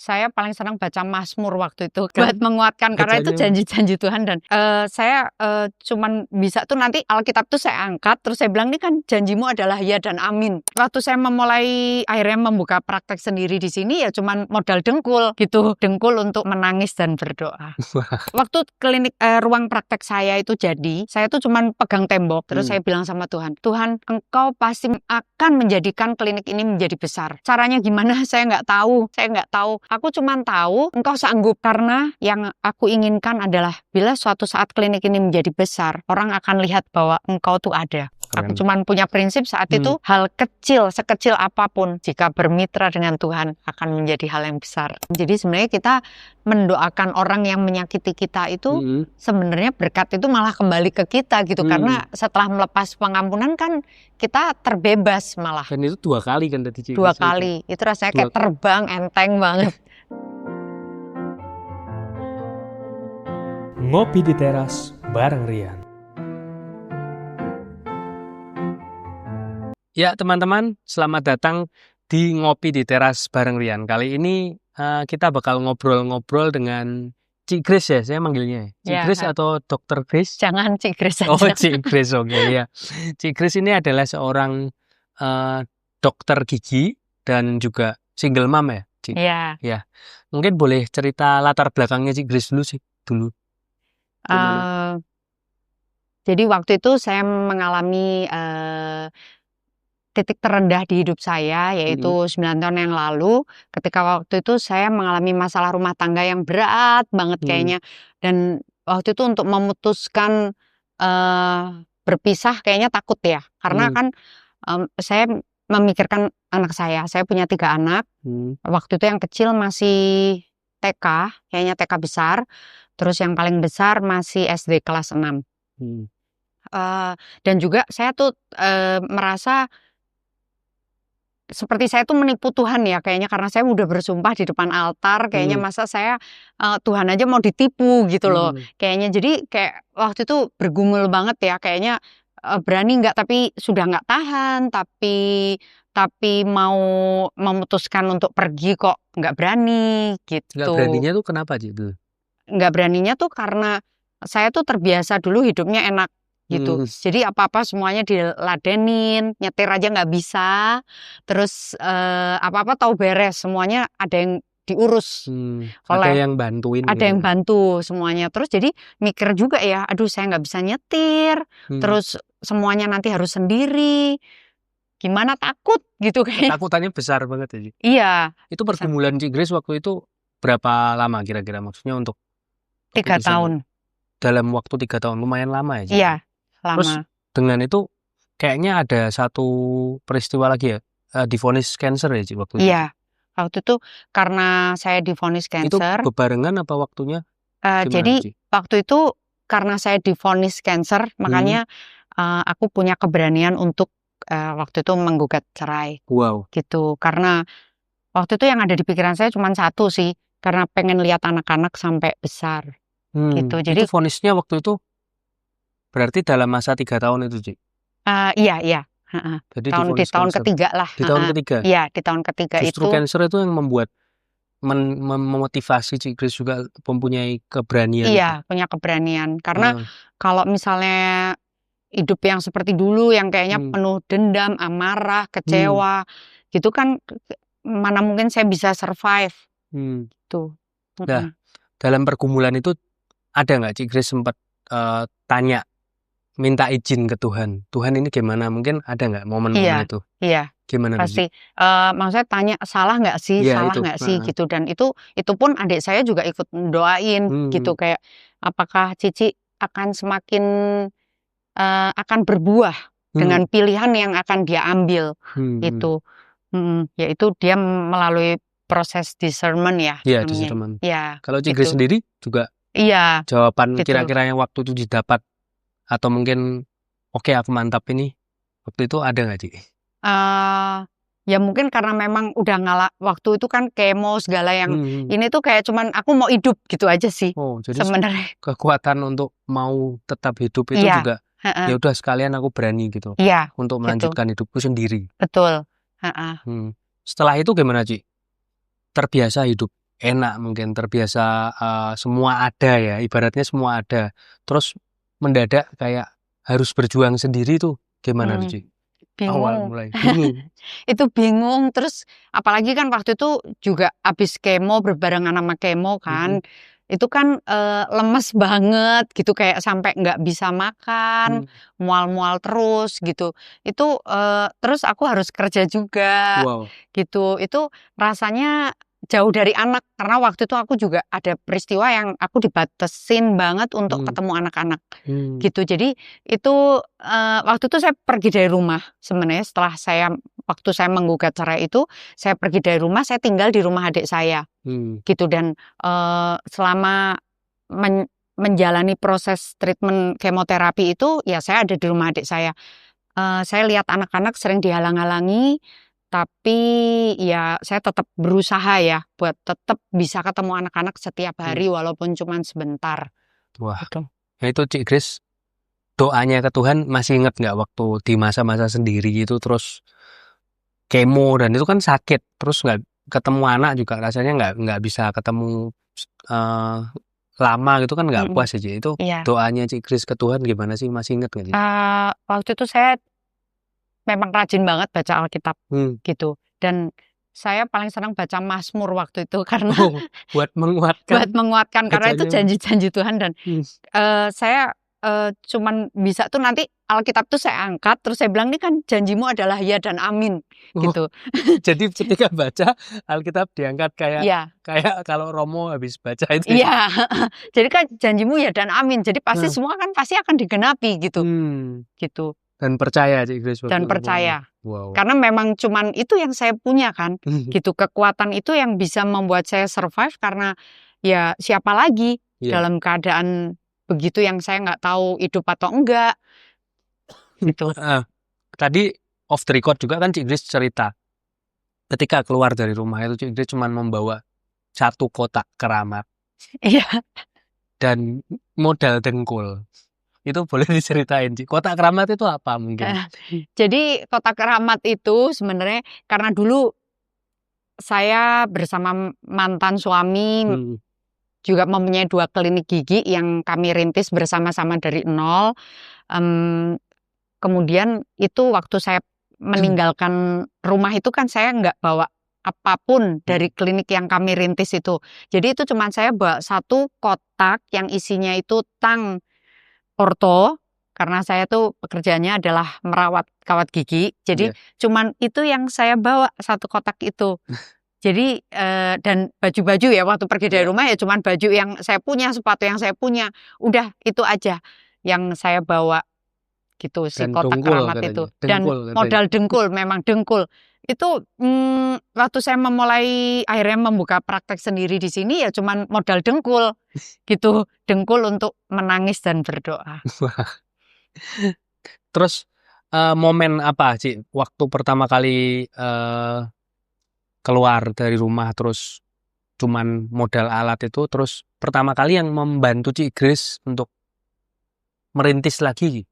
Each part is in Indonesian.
saya paling senang baca Mazmur waktu itu buat menguatkan karena itu Bacanya. janji-janji Tuhan dan saya cuman bisa tuh nanti Alkitab tuh saya angkat terus saya bilang ini kan janjimu adalah ya dan amin. Waktu saya memulai akhirnya membuka praktek sendiri di sini ya cuman modal dengkul gitu, dengkul untuk menangis dan berdoa. Waktu klinik ruang praktek saya itu jadi, saya tuh cuman pegang tembok terus saya bilang sama Tuhan, Tuhan Engkau pasti akan menjadikan klinik ini menjadi besar. Caranya gimana saya nggak tahu. Aku cuman tahu Engkau sanggup karena yang aku inginkan adalah bila suatu saat klinik ini menjadi besar, orang akan lihat bahwa Engkau tuh ada. Aku cuman punya prinsip saat itu hal kecil, sekecil apapun jika bermitra dengan Tuhan akan menjadi hal yang besar. Jadi sebenarnya kita mendoakan orang yang menyakiti kita itu sebenarnya berkat itu malah kembali ke kita gitu karena setelah melepas pengampunan kan kita terbebas malah. Dan itu 2 kali kan tadi Cik. 2 kali. Itu rasanya kayak terbang enteng banget. Ngopi di teras bareng Rian. Ya teman-teman, selamat datang di Ngopi di Teras bareng Rian. Kali ini kita bakal ngobrol-ngobrol dengan Cik Grace ya, saya manggilnya. Cik Grace atau Dr. Grace? Jangan Cik Grace aja. Oh Cik Grace, oke ya. Cik Grace ini adalah seorang dokter gigi dan juga single mom ya? Cik? Iya. Ya. Mungkin boleh cerita latar belakangnya Cik Grace dulu sih, dulu. Jadi waktu itu saya mengalami titik terendah di hidup saya yaitu 9 tahun yang lalu ketika waktu itu saya mengalami masalah rumah tangga yang berat banget kayaknya dan waktu itu untuk memutuskan berpisah kayaknya takut ya karena kan saya memikirkan anak saya punya 3 anak waktu itu yang kecil masih TK kayaknya TK besar terus yang paling besar masih SD kelas 6 dan juga saya tuh merasa seperti saya tuh menipu Tuhan ya kayaknya karena saya udah bersumpah di depan altar kayaknya masa saya Tuhan aja mau ditipu gitu loh kayaknya jadi kayak waktu itu bergumul banget ya kayaknya berani nggak tapi sudah nggak tahan tapi mau memutuskan untuk pergi kok nggak berani gitu. Nggak beraninya tuh kenapa gitu? Nggak beraninya tuh karena saya tuh terbiasa dulu hidupnya enak gitu. Jadi apa-apa semuanya diladenin, nyetir aja nggak bisa. Terus apa-apa tahu beres, semuanya ada yang diurus. Ada yang bantuin. Ada yang bantu semuanya. Terus jadi mikir juga ya, aduh saya nggak bisa nyetir. Terus semuanya nanti harus sendiri. Gimana takut gitu kayaknya. Takutannya besar banget ya Cik? Iya. Itu pergumulan Cik Grace waktu itu berapa lama kira-kira maksudnya untuk 3 tahun. Dalam waktu 3 tahun lumayan lama ya Cik? Iya. Lama. Terus dengan itu kayaknya ada satu peristiwa lagi ya, divonis cancer ya Cik waktu itu? Iya, waktu itu karena saya divonis cancer. Itu bebarengan apa waktunya? Jadi Cik? waktu itu karena saya divonis cancer, makanya aku punya keberanian untuk waktu itu menggugat cerai. Wow. Gitu, karena waktu itu yang ada di pikiran saya cuma satu sih, karena pengen lihat anak-anak sampai besar. Gitu, jadi itu vonisnya waktu itu berarti dalam masa 3 tahun itu Cik? Iya. Jadi di tahun ketiga lah. Di tahun ketiga? Iya, di tahun ketiga Justru itu. cancer itu yang membuat memotivasi Cik Grace juga mempunyai keberanian. Iya, punya keberanian. Karena kalau misalnya hidup yang seperti dulu yang kayaknya penuh dendam, amarah, kecewa, gitu kan mana mungkin saya bisa survive. Tuh. Nah, dalam pergumulan itu ada nggak Cik Grace sempat tanya minta izin ke Tuhan. Tuhan ini gimana? Mungkin ada nggak momen-momen itu? Iya. Gimana pasti. Maksudnya tanya salah nggak sih? Ya, salah nggak sih? Gitu. Dan itu pun adik saya juga ikut doain gitu kayak apakah Cici akan semakin akan berbuah dengan pilihan yang akan dia ambil itu. Yaitu dia melalui proses discernment ya. Iya, discernment. Ya. Kalau Cik Grace sendiri juga jawaban gitu. kira-kira yang waktu itu didapat atau mungkin oke aku mantap ini waktu itu ada nggak Cik? Ya mungkin karena memang udah ngalah waktu itu kan kemo segala yang ini tuh kayak cuman aku mau hidup gitu aja sih. Jadi sebenarnya kekuatan untuk mau tetap hidup itu juga ya udah sekalian aku berani gitu untuk melanjutkan hidupku sendiri. Betul. Setelah itu gimana Cik? Terbiasa hidup enak mungkin terbiasa semua ada ya, ibaratnya semua ada. Terus mendadak kayak harus berjuang sendiri tuh gimana tuh, Hmm, Ci? Awal bingung. mulai bingung. Itu bingung, terus apalagi kan waktu itu juga habis kemo, berbarengan sama kemo Mhm. kan. Itu kan lemes banget gitu, kayak sampai nggak bisa makan, Hmm. mual-mual terus gitu. Itu terus aku harus kerja juga Wow. gitu. Itu rasanya jauh dari anak karena waktu itu aku juga ada peristiwa yang aku dibatasin banget untuk Hmm. ketemu anak-anak Hmm. gitu. Jadi itu waktu itu saya pergi dari rumah sebenarnya setelah waktu saya menggugat cerai itu, saya pergi dari rumah, saya tinggal di rumah adik saya Hmm. gitu. Dan selama menjalani proses treatment kemoterapi itu ya saya ada di rumah adik saya. Saya lihat anak-anak sering dihalang-halangi, tapi ya saya tetap berusaha ya buat tetap bisa ketemu anak-anak setiap Hmm. hari walaupun cuma sebentar Wah, gitu. ya itu Cik Grace doanya ke Tuhan masih inget nggak waktu di masa-masa sendiri gitu terus kemo dan itu kan sakit terus nggak ketemu anak juga rasanya nggak bisa ketemu eh, lama gitu kan nggak Mm-mm. puas aja itu Iya. doanya Cik Grace ke Tuhan gimana sih masih inget nggak sih? Waktu itu saya memang rajin banget baca Alkitab Hmm. gitu. Dan saya paling senang baca Mazmur waktu itu karena Oh, buat buat menguatkan menguatkan karena itu bacanya. janji-janji Tuhan. Dan Hmm. saya cuman bisa tuh nanti Alkitab tuh saya angkat terus saya bilang ini kan janjimu adalah ya dan amin Oh, gitu. jadi ketika baca Alkitab diangkat kayak Iya, kayak kalau Romo habis baca itu. iya. Jadi kan janjimu ya dan amin. Jadi pasti Nah, semua kan pasti akan digenapi gitu. hmm. Gitu. Dan percaya Cik Grace waktu Dan itu. Wow. percaya. Wow. Karena memang cuman itu yang saya punya kan. Gitu, kekuatan itu yang bisa membuat saya survive karena ya siapa lagi Iya. dalam keadaan begitu yang saya nggak tahu hidup atau enggak gitu. Tadi off the record juga kan Cik Grace cerita ketika keluar dari rumah itu Cik Grace cuma membawa satu kotak keramat Iya. dan modal dengkul. Itu boleh diceritain Cik. Kotak keramat itu apa mungkin? Jadi kotak keramat itu sebenarnya karena dulu saya bersama mantan suami Hmm. juga mempunyai 2 klinik gigi yang kami rintis bersama-sama dari nol. Kemudian itu waktu saya meninggalkan rumah itu kan saya nggak bawa apapun dari klinik yang kami rintis itu. Jadi itu cuma saya bawa satu kotak yang isinya itu tang orto, karena saya tuh pekerjaannya adalah merawat kawat gigi. Jadi Iya. cuman itu yang saya bawa satu kotak itu. Jadi dan baju-baju ya waktu pergi dari Iya. rumah ya cuman baju yang saya punya, sepatu yang saya punya. Udah itu aja yang saya bawa gitu, si Dan kotak dengkul keramat katanya. itu. Dan Dengkul katanya. modal dengkul, memang dengkul. Itu waktu saya memulai akhirnya membuka praktek sendiri di sini ya cuman modal dengkul gitu. Dengkul untuk menangis dan berdoa. Terus momen apa Cik waktu pertama kali keluar dari rumah terus cuman modal alat itu terus pertama kali yang membantu Cik Grace untuk merintis lagi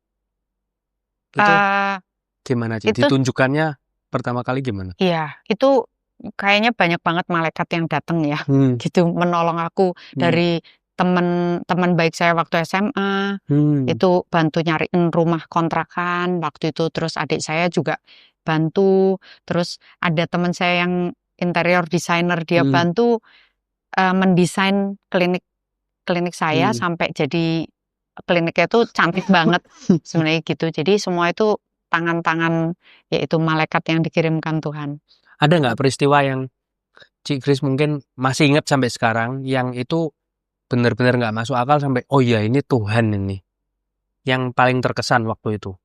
itu Eh, gimana Cik? itu Ditunjukkannya pertama kali gimana? iya, itu kayaknya banyak banget malaikat yang datang ya, Hmm. gitu menolong aku dari teman baik saya waktu SMA. Itu bantu nyariin rumah kontrakan waktu itu, terus adik saya juga bantu, terus ada teman saya yang interior designer dia bantu mendesain klinik saya Hmm. sampai jadi kliniknya itu cantik banget sebenarnya gitu. Jadi semua itu tangan-tangan yaitu malaikat yang dikirimkan Tuhan. Ada nggak peristiwa yang Cik Grace mungkin masih ingat sampai sekarang yang itu benar-benar nggak masuk akal sampai oh ya ini Tuhan ini yang paling terkesan waktu itu?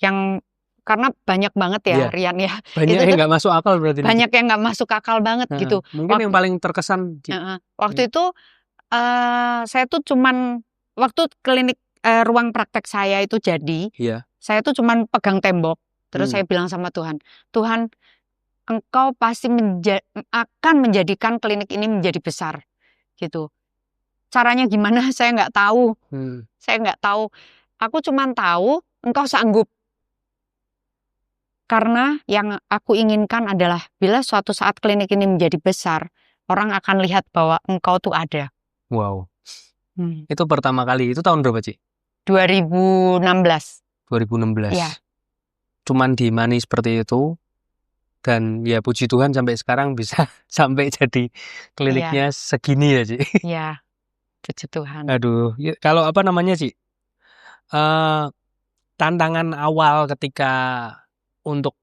Yang karena banyak banget ya Iya. Rian ya. Banyak Itu yang tuh nggak masuk akal berarti ini, Cik. banyak yang nggak masuk akal banget gitu. Mungkin yang paling terkesan Cik. Waktu itu saya tuh cuman waktu klinik ruang praktek saya itu jadi, Iya. saya tuh cuman pegang tembok, terus saya bilang sama Tuhan, "Tuhan, Engkau pasti akan menjadikan klinik ini menjadi besar." Gitu. Caranya gimana saya nggak tahu. Saya nggak tahu. Aku cuman tahu Engkau sanggup. karena yang aku inginkan adalah bila suatu saat klinik ini menjadi besar, orang akan lihat bahwa engkau tuh ada. Wow. Hmm. Itu pertama kali, itu tahun berapa, Ci? 2016. 2016. Iya. Cuman diimani seperti itu, dan ya puji Tuhan sampai sekarang bisa sampai jadi kliniknya segini ya, Ci. Ya, puji Tuhan. Aduh, kalau apa namanya, Ci? Tantangan awal ketika untuk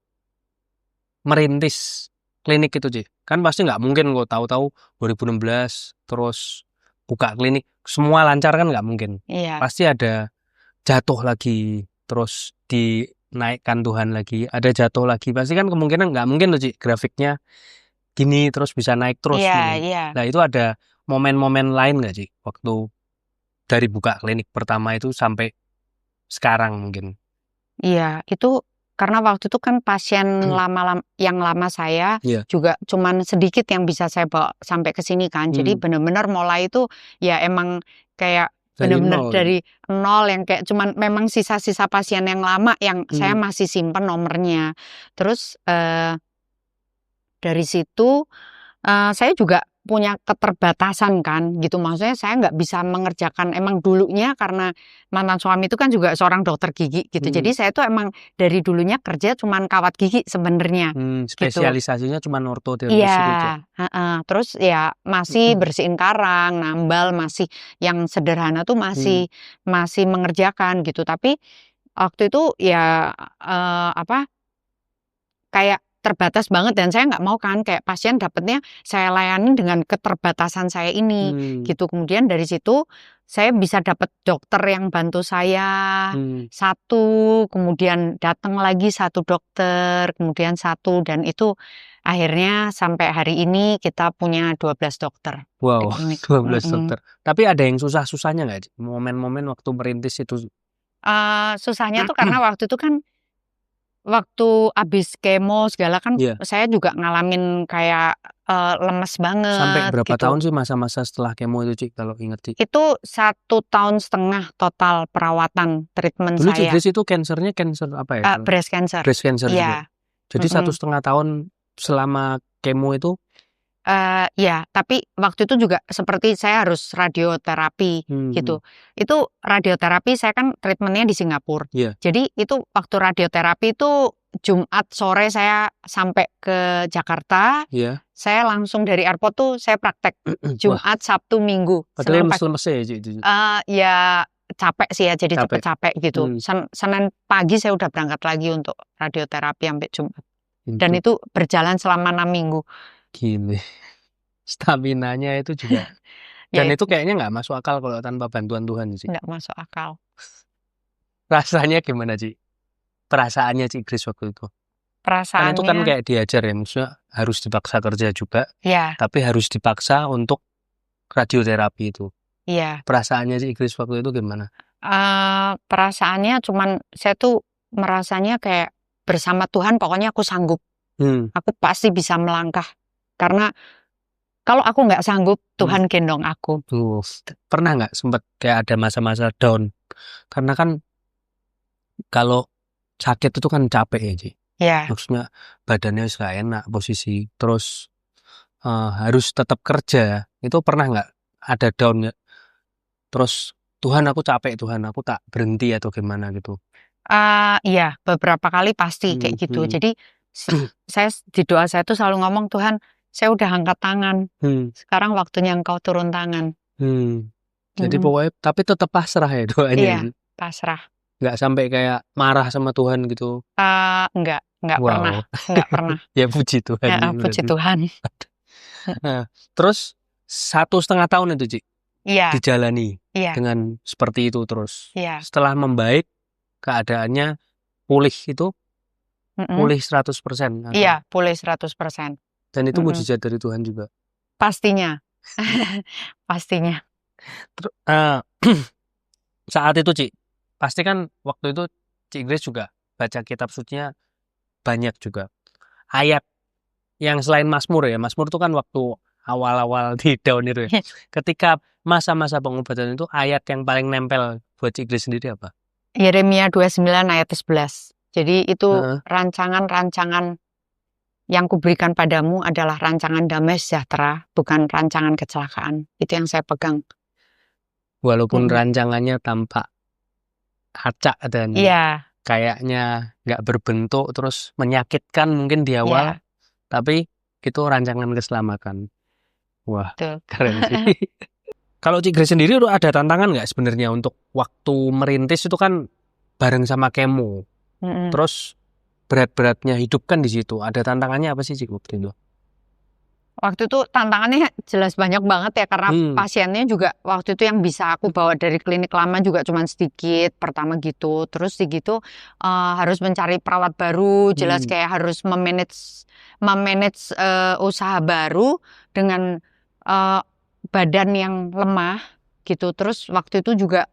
merintis klinik itu, Ci. Kan pasti nggak mungkin kok tahu-tahu 2016 terus buka klinik semua lancar kan nggak mungkin. Iya. Pasti ada jatuh lagi, terus dinaikkan Tuhan lagi, ada jatuh lagi. Pasti kan kemungkinan nggak mungkin tuh, Ci, grafiknya gini terus bisa naik terus. Iya, gitu. iya. Nah, itu ada momen-momen lain nggak, Ci? Waktu dari buka klinik pertama itu sampai sekarang mungkin. Iya, itu karena waktu itu kan pasien yang lama saya Iya. juga cuman sedikit yang bisa saya bawa sampai ke sini kan. Jadi benar-benar mulai itu ya emang kayak benar-benar dari nol yang kayak cuman memang sisa-sisa pasien yang lama yang saya masih simpen nomornya. Terus dari situ saya juga punya keterbatasan kan gitu, maksudnya saya nggak bisa mengerjakan, emang dulunya karena mantan suami itu kan juga seorang dokter gigi gitu, jadi saya tuh emang dari dulunya kerja cuman kawat gigi sebenarnya. Spesialisasinya cuman orto dan Iya, terus ya masih bersihin karang, nambal, masih yang sederhana tuh masih mengerjakan gitu, tapi waktu itu ya kayak terbatas banget dan saya nggak mau kan kayak pasien dapatnya saya layani dengan keterbatasan saya ini gitu. Kemudian dari situ saya bisa dapat dokter yang bantu saya satu, kemudian datang lagi satu dokter, kemudian satu, dan itu akhirnya sampai hari ini kita punya 12 dokter. Wow, 12 dokter. Tapi ada yang susah-susahnya nggak? Momen-momen waktu merintis itu? Susahnya tuh karena waktu itu kan waktu abis kemo segala kan saya juga ngalamin kayak lemes banget. Sampai berapa gitu. tahun sih masa-masa setelah kemo itu, Ci, kalau inget, Ci? Itu 1,5 tahun total perawatan treatment Dulu saya. Dulu Ci itu cancernya cancer apa ya? Breast cancer. Breast cancer juga. Jadi 1,5 tahun selama kemo itu? Ya, tapi waktu itu juga seperti saya harus radioterapi gitu. Itu radioterapi saya kan treatmentnya di Singapura. Jadi itu waktu radioterapi itu Jumat sore saya sampai ke Jakarta. Saya langsung dari airport tuh saya praktek Jumat, Sabtu, Minggu. Padahal lemes ya itu. Ya capek sih ya, jadi cepet capek gitu. Senin pagi saya udah berangkat lagi untuk radioterapi sampai Jumat. Dan itu berjalan selama 6 minggu. Gini, staminanya itu juga. Dan itu kayaknya nggak masuk akal kalau tanpa bantuan Tuhan sih. Nggak masuk akal. Rasanya gimana, Ci? Perasaannya, Ci Grace waktu itu? Perasaannya. Kan itu kan kayak diajar ya, maksudnya harus dipaksa kerja juga. Iya. Tapi harus dipaksa untuk radioterapi itu. Iya. Perasaannya, Ci Grace waktu itu gimana? Perasaannya cuman saya tuh merasanya kayak bersama Tuhan pokoknya aku sanggup. Aku pasti bisa melangkah. Karena kalau aku nggak sanggup, Tuhan gendong aku. Pernah nggak sempat kayak ada masa-masa down? Karena kan kalau sakit itu kan capek ya, Ci. Iya. Maksudnya badannya nggak enak posisi, terus harus tetap kerja. Itu pernah nggak ada down ya? Terus Tuhan aku capek, Tuhan aku tak berhenti atau gimana gitu? Iya, beberapa kali pasti kayak gitu. Jadi saya di doa saya tuh selalu ngomong, Tuhan, saya udah angkat tangan. Sekarang waktunya Engkau turun tangan. Jadi pokoknya tapi tetap pasrah ya doanya. Iya, pasrah. Nggak sampai kayak marah sama Tuhan gitu. Enggak pernah. Enggak pernah. Ya puji Tuhan. Ya, puji Tuhan. Nah, terus 1,5 tahun itu, Ci. Iya. Dijalani dengan seperti itu terus. Setelah membaik keadaannya pulih itu pulih 100%. Iya, pulih 100%. Dan itu mujizat dari Tuhan juga. Pastinya. Pastinya. Saat itu, Ci, pasti kan waktu itu Ci Grace juga baca kitab sucinya banyak juga. Ayat yang selain Mazmur ya. Mazmur itu kan waktu awal-awal di down itu ya. Ketika masa-masa pengobatan itu ayat yang paling nempel buat Ci Grace sendiri apa? Yeremia 29 ayat 11. Jadi itu Heeh. rancangan-rancangan yang kuberikan padamu adalah rancangan damai sejahtera, bukan rancangan kecelakaan. Itu yang saya pegang. Walaupun Mm-mm. rancangannya tampak acak dan Iya, kayaknya nggak berbentuk terus menyakitkan mungkin di iya, awal, tapi itu rancangan keselamatan. Wah, betul. keren sih. Kalau Cik Grace sendiri udah ada tantangan nggak sebenarnya untuk waktu merintis itu kan bareng sama kemo, Mm-mm. terus berat-beratnya hidup kan di situ. Ada tantangannya apa sih Cik waktu itu? Waktu itu tantangannya jelas banyak banget ya, karena pasiennya juga waktu itu yang bisa aku bawa dari klinik lama juga cuma sedikit pertama gitu. Terus gitu harus mencari perawat baru, jelas kayak harus memanage usaha baru dengan badan yang lemah gitu. Terus waktu itu juga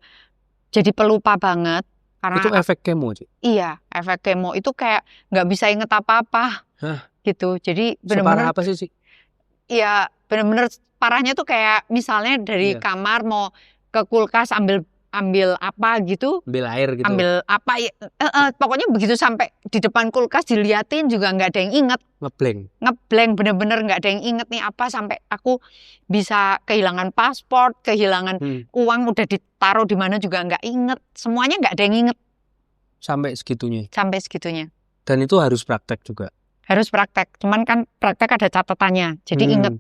jadi pelupa banget Itu karena efek kemo, Cik? iya, efek kemo itu kayak nggak bisa inget apa-apa Hah? gitu. Jadi Separah bener-bener apa sih, Cik? ya bener-bener parahnya tuh kayak misalnya dari Iya. kamar mau ke kulkas ambil apa gitu, Ambil air gitu. ambil apa ya, pokoknya begitu sampai di depan kulkas diliatin juga nggak ada yang inget, ngeblank bener-bener nggak ada yang inget nih apa, sampai aku bisa kehilangan paspor, kehilangan uang udah ditaruh di mana juga nggak inget, semuanya nggak ada yang inget. Sampai segitunya. Dan itu harus praktek juga. Harus praktek, cuman kan praktek ada catatannya, jadi inget.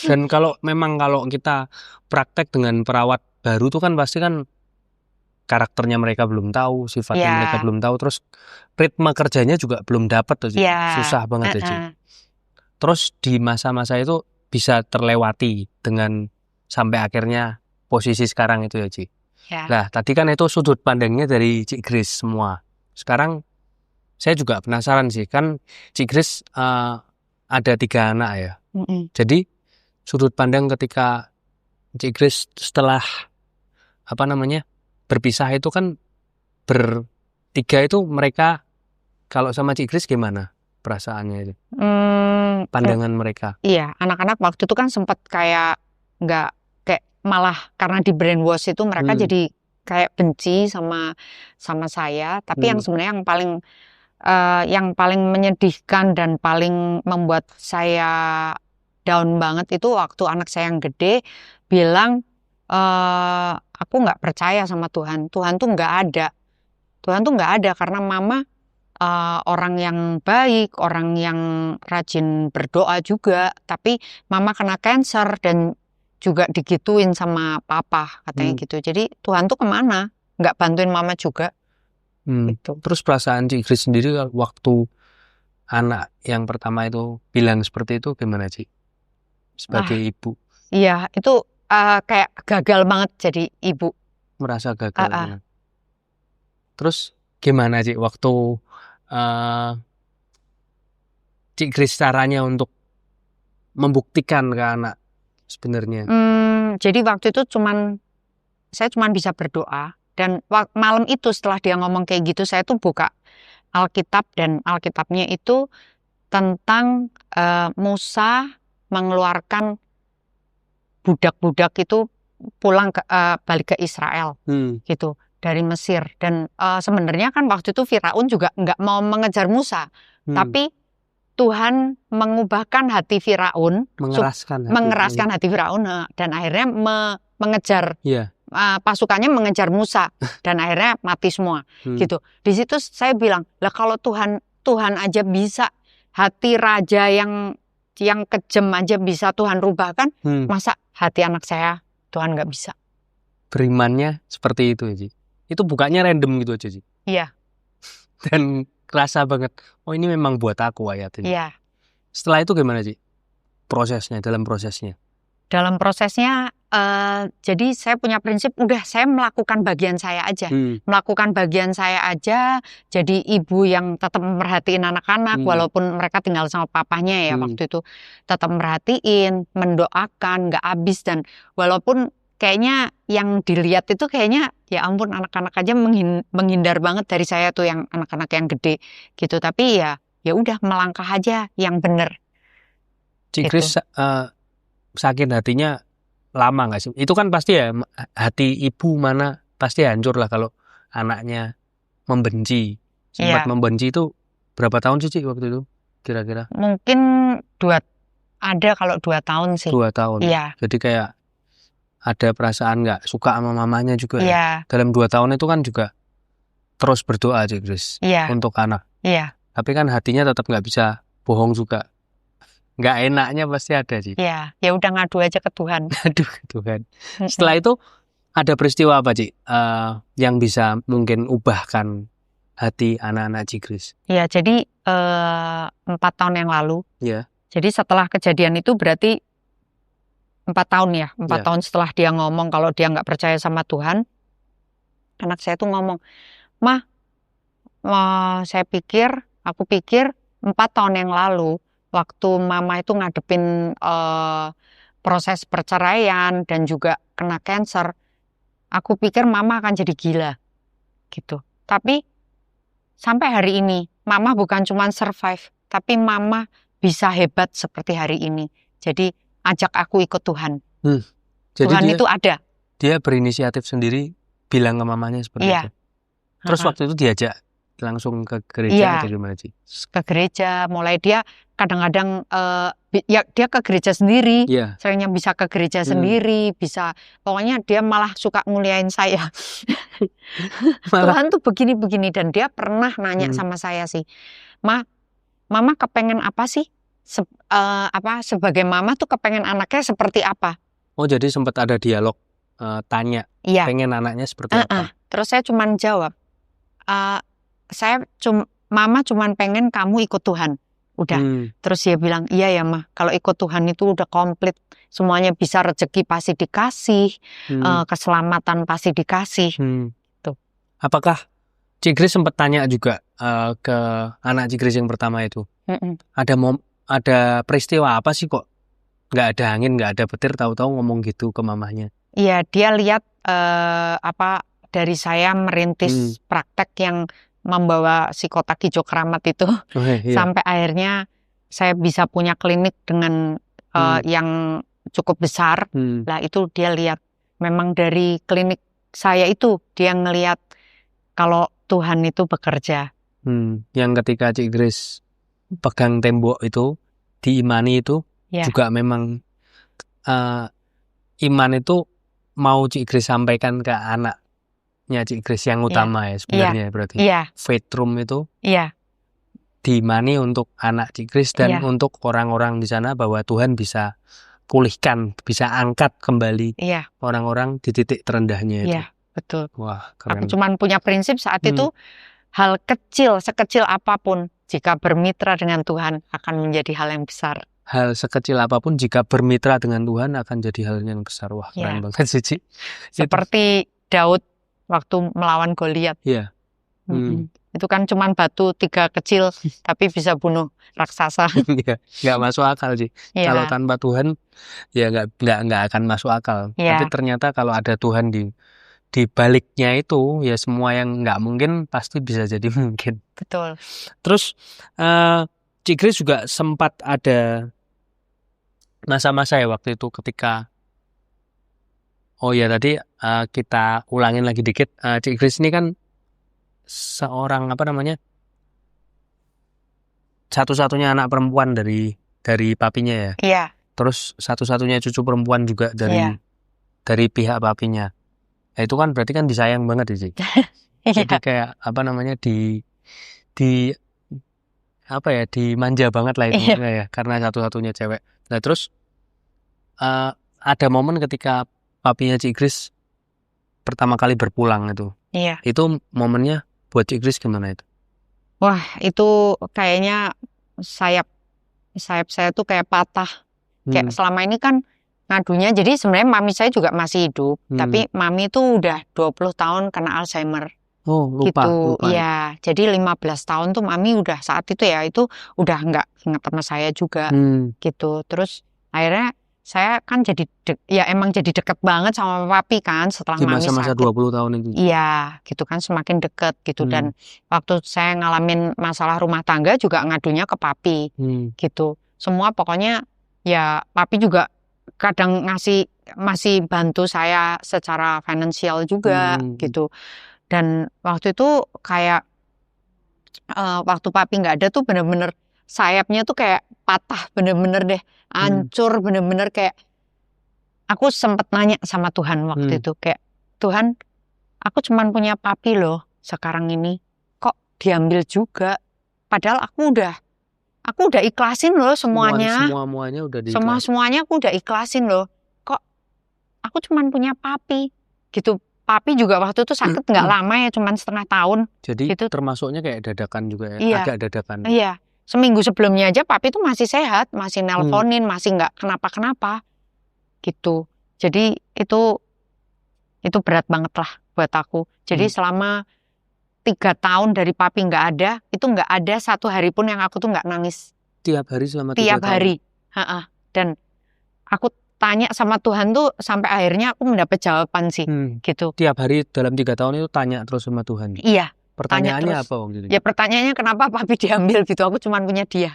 Dan kalau kita praktek dengan perawat baru tuh kan pasti kan karakternya mereka belum tahu, sifatnya mereka belum tahu, terus ritme kerjanya juga belum dapat tuh, susah banget aja. Terus di masa-masa itu bisa terlewati dengan sampai akhirnya posisi sekarang itu ya, Ci. Nah, tadi kan itu sudut pandangnya dari Cik Grace semua. Sekarang saya juga penasaran sih, kan Cik Grace ada 3 anak ya. Jadi sudut pandang ketika Cik Grace setelah berpisah itu kan bertiga itu, mereka kalau sama Cik Grace gimana perasaannya itu? Pandangan mereka. Iya, anak-anak waktu itu kan sempat kayak nggak, kayak malah karena di brainwash itu mereka jadi kayak benci sama saya. Tapi yang sebenarnya yang paling menyedihkan dan paling membuat saya down banget itu waktu anak saya yang gede bilang, aku nggak percaya sama Tuhan. Tuhan tuh nggak ada karena mama orang yang baik, orang yang rajin berdoa juga, tapi mama kena cancer dan juga digituin sama papa katanya gitu. Jadi Tuhan tuh kemana? Nggak bantuin mama juga. Gitu. Terus perasaan Cik Grace sendiri waktu anak yang pertama itu bilang seperti itu gimana, Cik? Sebagai ibu. Iya, itu kayak gagal banget jadi ibu. Merasa gagal banget. Terus gimana, Cik, waktu Cik Grace caranya untuk membuktikan ke anak sebenarnya? Jadi waktu itu saya cuman bisa berdoa. Dan malam itu setelah dia ngomong kayak gitu, saya tuh buka Alkitab, dan Alkitabnya itu tentang Musa mengeluarkan budak-budak itu pulang balik ke Israel gitu dari Mesir. Dan sebenarnya kan waktu itu Firaun juga nggak mau mengejar Musa, tapi Tuhan mengubahkan hati Firaun, mengeraskan hati Firaun, dan akhirnya mengejar. Pasukannya mengejar Musa dan akhirnya mati semua gitu. Di situ saya bilang, lah kalau Tuhan aja bisa, hati raja yang kejam aja bisa Tuhan rubahkan, masa hati anak saya Tuhan nggak bisa? Berimannya seperti itu, Ci. Itu bukannya random gitu aja, Ci. Iya. Dan kerasa banget, oh ini memang buat aku ayat ini. Iya. Setelah itu gimana, Ci? Dalam prosesnya? Dalam prosesnya, jadi saya punya prinsip, udah saya melakukan bagian saya aja. Melakukan bagian saya aja, jadi ibu yang tetap merhatiin anak-anak, walaupun mereka tinggal sama papanya ya waktu itu. Tetap merhatiin, mendoakan, gak habis, dan walaupun kayaknya yang dilihat itu kayaknya, ya ampun anak-anak aja menghindar banget dari saya tuh, yang anak-anak yang gede gitu. Tapi ya udah melangkah aja yang bener. Cik Grace sakit hatinya lama nggak sih? Itu kan pasti ya, hati ibu mana pasti hancur lah kalau anaknya membenci. sempat Iya. membenci itu berapa tahun sih Ci waktu itu kira-kira? Mungkin ada kalau 2 tahun sih. 2 tahun. Iya. Jadi kayak ada perasaan nggak suka sama mamanya juga ya. Iya. Dalam 2 tahun itu kan juga terus berdoa Cik Grace Iya. untuk anak. Iya. Tapi kan hatinya tetap nggak bisa bohong juga. Nggak enaknya pasti ada sih. Iya. Ya udah ngadu aja ke Tuhan. Aduh Tuhan. Setelah itu ada peristiwa apa Cik yang bisa mungkin ubahkan hati anak-anak Cik Grace? Ya, jadi 4 tahun yang lalu. Iya. Jadi setelah kejadian itu berarti 4 tahun ya. 4 Iya. tahun setelah dia ngomong kalau dia nggak percaya sama Tuhan, anak saya tuh ngomong, "Mah, aku pikir 4 tahun yang lalu waktu mama itu ngadepin proses perceraian dan juga kena cancer, aku pikir mama akan jadi gila." Gitu. Tapi sampai hari ini, mama bukan cuma survive, tapi mama bisa hebat seperti hari ini. Jadi ajak aku ikut Tuhan. Jadi Tuhan dia, itu ada. dia berinisiatif sendiri bilang ke mamanya seperti Iya. itu. Terus Ha-ha. waktu itu diajak langsung ke gereja Iya. atau gimana sih? Ke gereja, mulai dia kadang-kadang ya dia ke gereja sendiri. Iya. Sayangnya bisa ke gereja sendiri, bisa pokoknya dia malah suka nguliain saya. Malah. Tuhan tuh begini-begini, dan dia pernah nanya sama saya sih, Mama kepengen apa sih? Sebagai mama tuh kepengen anaknya seperti apa? Oh, jadi sempat ada dialog tanya, Iya. pengen anaknya seperti apa? Terus saya cuman jawab, Mama cuman pengen kamu ikut Tuhan. Udah. Terus dia bilang, iya ya Ma, kalau ikut Tuhan itu udah komplit. Semuanya bisa, rezeki pasti dikasih, keselamatan pasti dikasih. Tuh. Apakah Cik Grace sempat tanya juga ke anak Cik Grace yang pertama itu? Ada peristiwa apa sih kok nggak ada angin, nggak ada petir, tahu-tahu ngomong gitu ke mamahnya? Iya, dia lihat dari saya merintis praktek yang membawa si kotak hijau keramat itu, sampai akhirnya saya bisa punya klinik dengan yang cukup besar. Lah itu dia lihat, memang dari klinik saya itu dia ngelihat kalau Tuhan itu bekerja. Yang ketika Cik Grace pegang tembok itu, diimani itu, juga memang iman itu mau Cik Grace sampaikan ke anaknya Cik Grace yang utama ya sebenarnya berarti. Faith room itu diimani untuk anak Cik Grace dan untuk orang-orang di sana bahwa Tuhan bisa pulihkan, bisa angkat kembali orang-orang di titik terendahnya itu. Iya, betul. Wah, keren. Aku cuma punya prinsip saat itu, hal kecil, sekecil apapun, jika bermitra dengan Tuhan akan menjadi hal yang besar. Hal sekecil apapun jika bermitra dengan Tuhan akan jadi hal yang besar. Wah, keren banget sih, Ci. Seperti Daud waktu melawan Goliat. Iya. Itu kan cuma batu 3 kecil, tapi bisa bunuh raksasa. Nggak masuk akal sih. Kalau tanpa Tuhan, ya nggak akan masuk akal. Tapi ternyata kalau ada Tuhan di baliknya itu, ya semua yang nggak mungkin pasti bisa jadi mungkin. Betul. Terus Cik Grace juga sempat ada masa-masa ya waktu itu ketika, oh ya tadi kita ulangin lagi dikit, Cik Grace ini kan seorang satu-satunya anak perempuan dari papinya ya. Iya. Terus satu-satunya cucu perempuan juga dari pihak papinya. Itu kan berarti kan disayang banget ya Cik. Jadi kayak dimanja banget lah itu ya, karena satu-satunya cewek. Nah terus ada momen ketika papinya Cik Grace pertama kali berpulang itu. Iya. Itu momennya buat Cik Grace gimana itu? Wah, itu kayaknya sayap saya tuh kayak patah. Kayak selama ini kan ngadunya, jadi sebenarnya mami saya juga masih hidup, tapi mami tuh udah 20 tahun kena Alzheimer. Oh, lupa. Iya, jadi 15 tahun tuh mami udah saat itu udah nggak ingat sama saya juga, gitu. Terus akhirnya saya kan emang jadi deket banget sama papi kan setelah di mami masa-masa sakit. 20 tahun itu. Iya, gitu kan, semakin deket gitu. Dan waktu saya ngalamin masalah rumah tangga juga ngadunya ke papi, gitu. Semua pokoknya ya papi juga kadang masih bantu saya secara finansial juga, gitu. Dan waktu itu kayak waktu papi nggak ada tuh bener-bener sayapnya tuh kayak patah bener-bener deh, hancur bener-bener kayak aku sempet nanya sama Tuhan waktu itu kayak, Tuhan, aku cuman punya papi loh sekarang ini, kok diambil juga? Padahal aku udah ikhlasin loh semuanya, Semuanya udah diikhlas. semuanya aku udah ikhlasin loh, kok aku cuman punya papi gitu. Papi juga waktu itu sakit nggak lama ya, cuman 1/2 tahun. Jadi Gitu. termasuknya kayak dadakan juga ya, Iya. agak dadakan. Iya, seminggu sebelumnya aja papi tuh masih sehat, masih nelponin, masih nggak kenapa-kenapa gitu. Jadi itu berat banget lah buat aku. Jadi selama 3 tahun dari papi nggak ada, itu nggak ada 1 hari pun yang aku tuh nggak nangis. Tiap hari selama 3 Tiap tahun. hari. Dan aku tanya sama Tuhan tuh sampai akhirnya aku mendapat jawaban sih, gitu. Tiap hari dalam 3 tahun itu tanya terus sama Tuhan. Iya. Pertanyaannya terus. apa waktu itu? Ya pertanyaannya kenapa papi diambil gitu, aku cuma punya dia.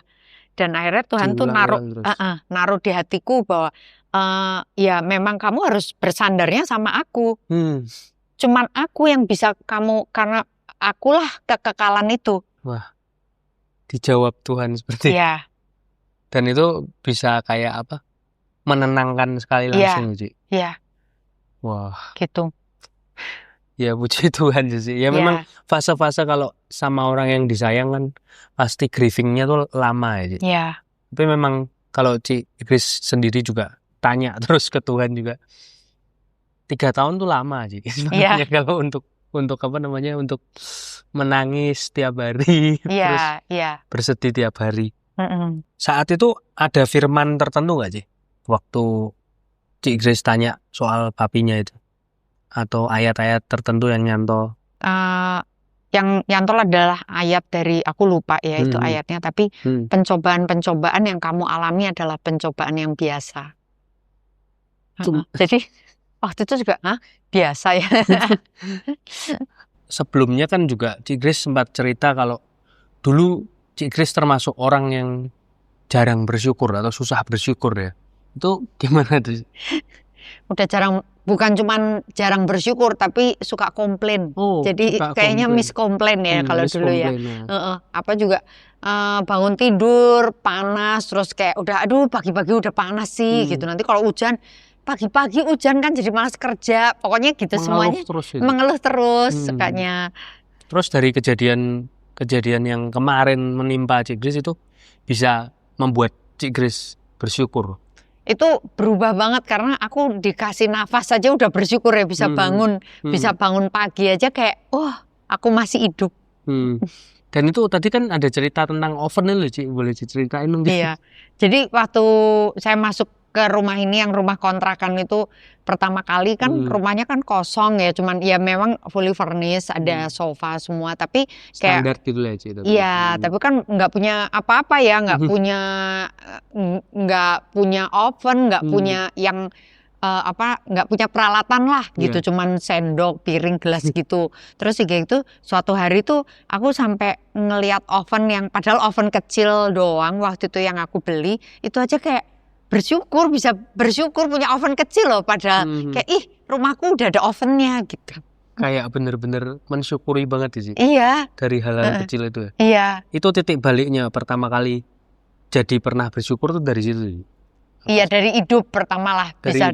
Dan akhirnya Tuhan tuh naruh di hatiku bahwa ya memang kamu harus bersandarnya sama aku. Cuman aku yang bisa kamu, karena akulah kekekalan itu. Wah, dijawab Tuhan seperti itu. Iya. Dan itu bisa kayak apa? Menenangkan sekali langsung, Ci. Iya. Wah. Gitu. Ya puji Tuhan sih. Ya memang fase-fase kalau sama orang yang disayang kan pasti grievingnya tuh lama ya, Ci. Iya. Tapi memang kalau Ci Grace sendiri juga tanya terus ke Tuhan juga. 3 tahun tuh lama, Ci. Sebenarnya kalau untuk apa namanya, untuk menangis tiap hari, terus bersedih tiap hari. Saat itu ada firman tertentu nggak, Ci? Waktu Cik Grace tanya soal papinya itu, atau ayat-ayat tertentu yang nyantol? Yang nyantol adalah ayat dari, aku lupa ya itu ayatnya, tapi pencobaan-pencobaan yang kamu alami adalah pencobaan yang biasa. Jadi waktu itu juga biasa ya. Sebelumnya kan juga Cik Grace sempat cerita kalau dulu Cik Grace termasuk orang yang jarang bersyukur atau susah bersyukur ya. Itu gimana tuh? Udah bukan cuman jarang bersyukur, tapi suka komplain. Jadi kayaknya miskomplain ya kalau dulu ya. Apa juga bangun tidur panas, terus kayak udah aduh pagi-pagi udah panas sih gitu. Nanti kalau hujan, pagi-pagi hujan kan jadi malas kerja. Pokoknya gitu, semuanya mengeluh terus sukanya. Terus dari kejadian yang kemarin menimpa Cik Grace itu bisa membuat Cik Grace bersyukur. Itu berubah banget karena aku dikasih nafas saja udah bersyukur ya, bisa bangun, bisa bangun pagi aja kayak aku masih hidup. Dan itu tadi kan ada cerita tentang oven loh, Ci, boleh diceritain dong? Iya. Jadi waktu saya masuk ke rumah ini, yang rumah kontrakan itu pertama kali kan rumahnya kan kosong ya, cuman ya memang fully furnished, ada sofa semua, tapi kayak standar gitu lah, Ci. Iya, tapi kan nggak punya apa-apa ya, nggak punya oven, nggak punya yang nggak punya peralatan lah gitu, cuman sendok, piring, gelas gitu. Terus kayak gitu, suatu hari tuh aku sampai ngelihat oven yang padahal oven kecil doang waktu itu yang aku beli, itu aja kayak bisa bersyukur punya oven kecil loh, padahal kayak rumahku udah ada ovennya gitu. Kayak bener-bener mensyukuri banget sih. Iya. Dari hal-hal kecil itu ya. Iya. Itu titik baliknya pertama kali jadi pernah bersyukur tuh dari situ. Iya, dari hidup pertama lah, bisa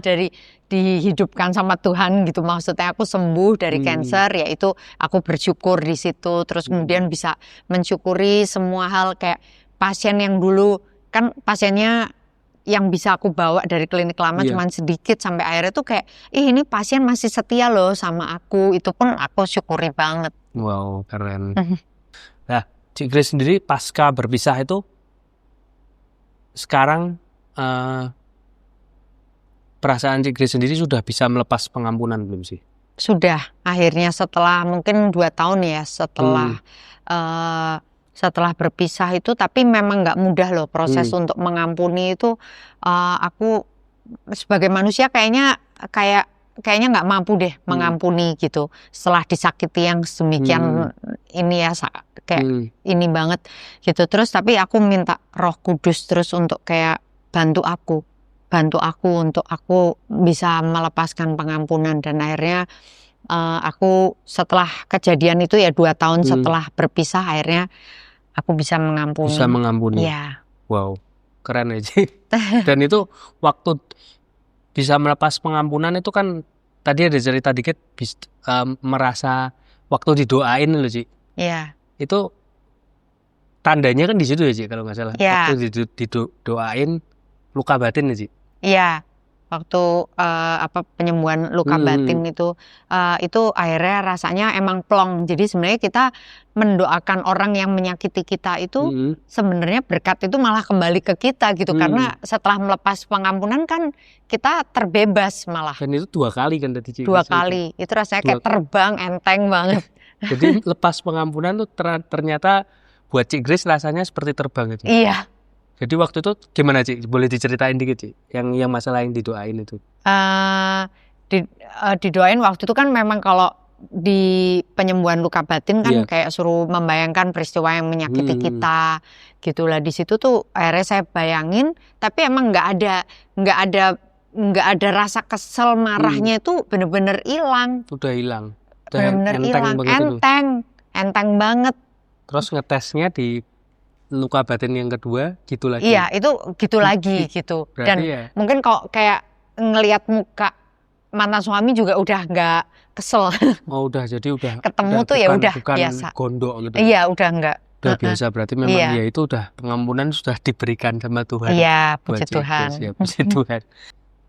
dari dihidupkan sama Tuhan gitu. Maksudnya aku sembuh dari cancer, yaitu aku bersyukur di situ. Terus kemudian bisa mensyukuri semua hal, kayak pasien yang dulu kan pasiennya yang bisa aku bawa dari klinik lama cuman sedikit, sampai akhirnya tuh kayak ini pasien masih setia loh sama aku. Itu pun aku syukuri banget. Wow, keren. Nah, Cik Grace sendiri pasca berpisah itu sekarang perasaan Cik Grace sendiri sudah bisa melepas pengampunan belum sih? Sudah, akhirnya setelah mungkin 2 tahun ya setelah berpisah itu. Tapi memang nggak mudah loh proses untuk mengampuni itu. Aku sebagai manusia kayaknya nggak mampu deh mengampuni gitu setelah disakiti yang sedemikian ini ya, kayak ini banget gitu. Terus tapi aku minta Roh Kudus terus untuk kayak bantu aku untuk aku bisa melepaskan pengampunan. Dan akhirnya Aku setelah kejadian itu ya 2 tahun Hmm. setelah berpisah akhirnya aku bisa mengampuni. Bisa mengampuni. Iya. Wow, keren ya Ci. Dan itu waktu bisa melepas pengampunan itu kan tadi ada cerita dikit merasa waktu didoain loh Ci. Iya. Itu tandanya kan di situ ya Ci kalau nggak salah. Iya. Waktu didoain luka batin ya Ci. Iya. Waktu penyembuhan luka batin itu akhirnya rasanya emang plong. Jadi sebenarnya kita mendoakan orang yang menyakiti kita itu sebenarnya berkat itu malah kembali ke kita gitu. Karena setelah melepas pengampunan kan kita terbebas malah. Dan itu 2 kali kan tadi Ci. 2 kali. Itu rasanya kayak terbang, enteng banget. Jadi lepas pengampunan tuh ternyata buat Cik Grace rasanya seperti terbang itu. Iya. Jadi waktu itu gimana Ci? Boleh diceritain dikit Ci? Yang masalah yang didoain itu. Didoain waktu itu kan memang kalau di penyembuhan luka batin kan kayak suruh membayangkan peristiwa yang menyakiti kita gitulah. Di situ tuh akhirnya saya bayangin, tapi emang nggak ada rasa kesel marahnya itu bener-bener hilang. Udah hilang. Bener-bener hilang. Enteng banget. Terus ngetesnya di luka batin yang kedua gitu lagi. Iya, itu gitu lagi gitu. Berarti Dan ya. mungkin kok kayak ngelihat muka mantan suami juga udah nggak kesel. Oh udah, jadi udah ketemu tuh ya udah bukan biasa. Gondok gitu. Iya, udah nggak. Udah biasa, berarti memang ya itu udah pengampunan sudah diberikan sama Tuhan. Iya, buat puji Tuhan. Ya, puji Tuhan.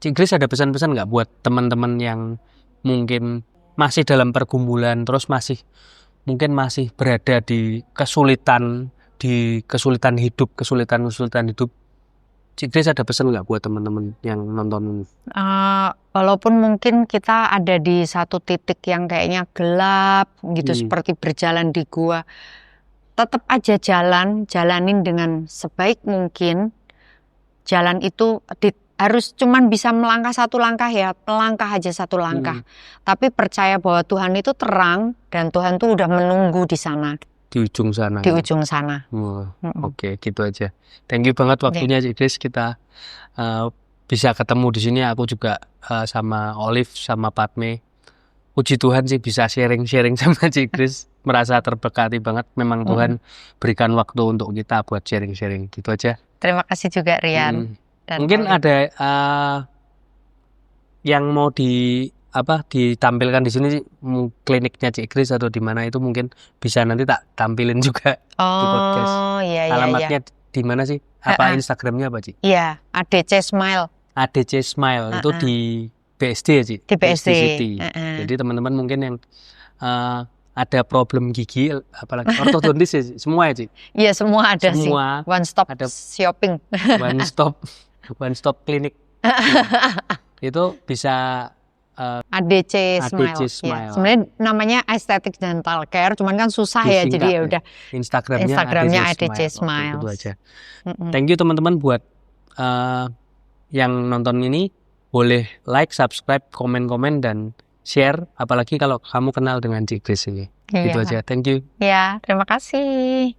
Cik Grace ada pesan-pesan nggak buat teman-teman yang mungkin masih dalam pergumulan, terus mungkin masih berada di kesulitan hidup, kesulitan hidup. Cik Grace ada pesan nggak buat teman-teman yang nonton? Walaupun mungkin kita ada di satu titik yang kayaknya gelap gitu, seperti berjalan di gua, tetap aja jalanin dengan sebaik mungkin. Jalan itu harus cuman bisa melangkah 1 langkah ya, melangkah aja 1 langkah. Tapi percaya bahwa Tuhan itu terang dan Tuhan tuh udah menunggu di sana. Di ujung sana. Di ujung sana. Oke, gitu aja. Thank you banget waktunya Cik Grace, kita bisa ketemu di sini. Aku juga sama Olive sama Padme. Puji Tuhan sih bisa sharing sama Cik Grace. Merasa terberkati banget. Memang Tuhan berikan waktu untuk kita buat sharing gitu aja. Terima kasih juga Rian. Dan mungkin ada yang mau ditampilkan di sini kliniknya Cik Grace atau di mana itu, mungkin bisa nanti tak tampilin juga di podcast. Iya. Alamatnya di mana sih? Apa Instagramnya apa Cik? Iya, ADC Smile. ADC Smile itu di BSD ya Cik? Di BSD City. Jadi teman-teman mungkin yang ada problem gigi, apalagi ortodontis ya Cik? Semua ya Cik? Iya, semua ada sih. One stop ada shopping. One stop klinik. Itu bisa ADC Smile. Ya. Sebenarnya namanya Aesthetic Dental Care, cuman kan susah ya, jadi ya udah. Instagramnya ADC Smile. Itu aja. Thank you teman-teman buat yang nonton ini. Boleh like, subscribe, komen dan share. Apalagi kalau kamu kenal dengan Cik Grace ini. Gitu aja. Thank you. Ya, terima kasih.